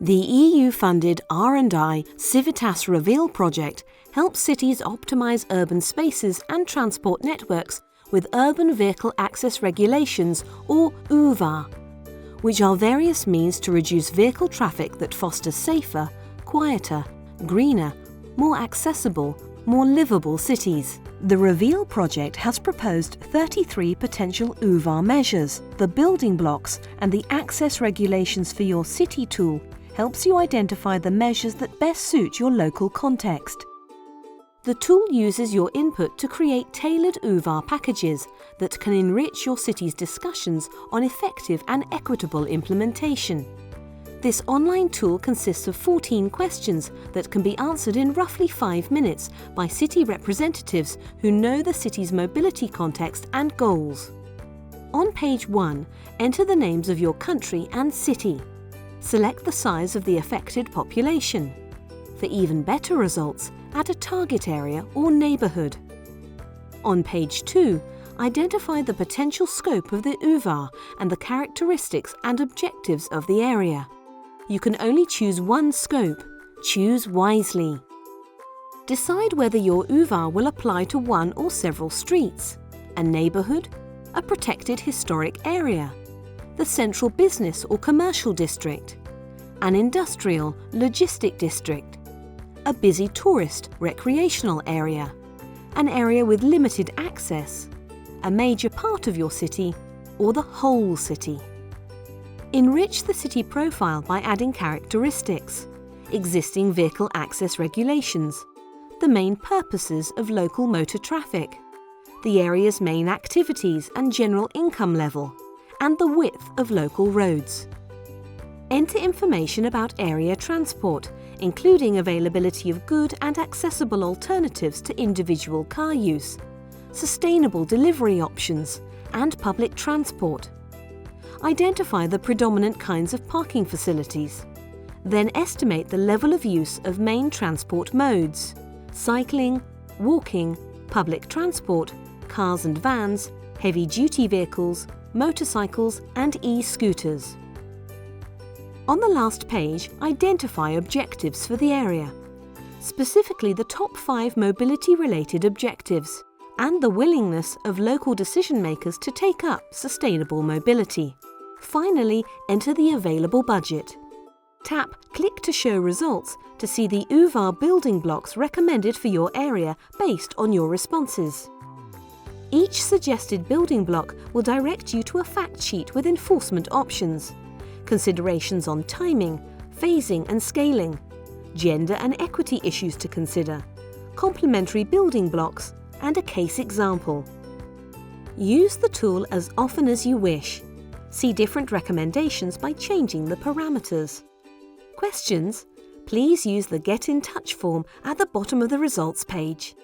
The EU-funded R&I CIVITAS ReVeAL project helps cities optimise urban spaces and transport networks with urban vehicle access regulations, or UVAR, which are various means to reduce vehicle traffic that fosters safer, quieter, greener, more accessible, more livable cities. The ReVeAL project has proposed 33 potential UVAR measures. The building blocks and the Access Regulations for Your City tool helps you identify the measures that best suit your local context. The tool uses your input to create tailored UVAR packages that can enrich your city's discussions on effective and equitable implementation. This online tool consists of 14 questions that can be answered in roughly 5 minutes by city representatives who know the city's mobility context and goals. On page 1, enter the names of your country and city. Select the size of the affected population. For even better results, add a target area or neighbourhood. On page 2, identify the potential scope of the UVAR and the characteristics and objectives of the area. You can only choose one scope. Choose wisely. Decide whether your UVAR will apply to one or several streets, a neighbourhood, a protected historic area, the central business or commercial district, an industrial, logistic district, a busy tourist, recreational area, an area with limited access, a major part of your city, or the whole city. Enrich the city profile by adding characteristics, existing vehicle access regulations, the main purposes of local motor traffic, the area's main activities and general income level, and the width of local roads. Enter information about area transport, including availability of good and accessible alternatives to individual car use, sustainable delivery options, and public transport. Identify the predominant kinds of parking facilities. Then estimate the level of use of main transport modes: cycling, walking, public transport, cars and vans, heavy-duty vehicles, motorcycles, and e-scooters. On the last page, identify objectives for the area, specifically the top 5 mobility-related objectives, and the willingness of local decision-makers to take up sustainable mobility. Finally, enter the available budget. Tap Click to show results to see the UVAR building blocks recommended for your area based on your responses. Each suggested building block will direct you to a fact sheet with enforcement options, considerations on timing, phasing and scaling, gender and equity issues to consider, complementary building blocks, and a case example. Use the tool as often as you wish. See different recommendations by changing the parameters. Questions? Please use the Get in Touch form at the bottom of the results page.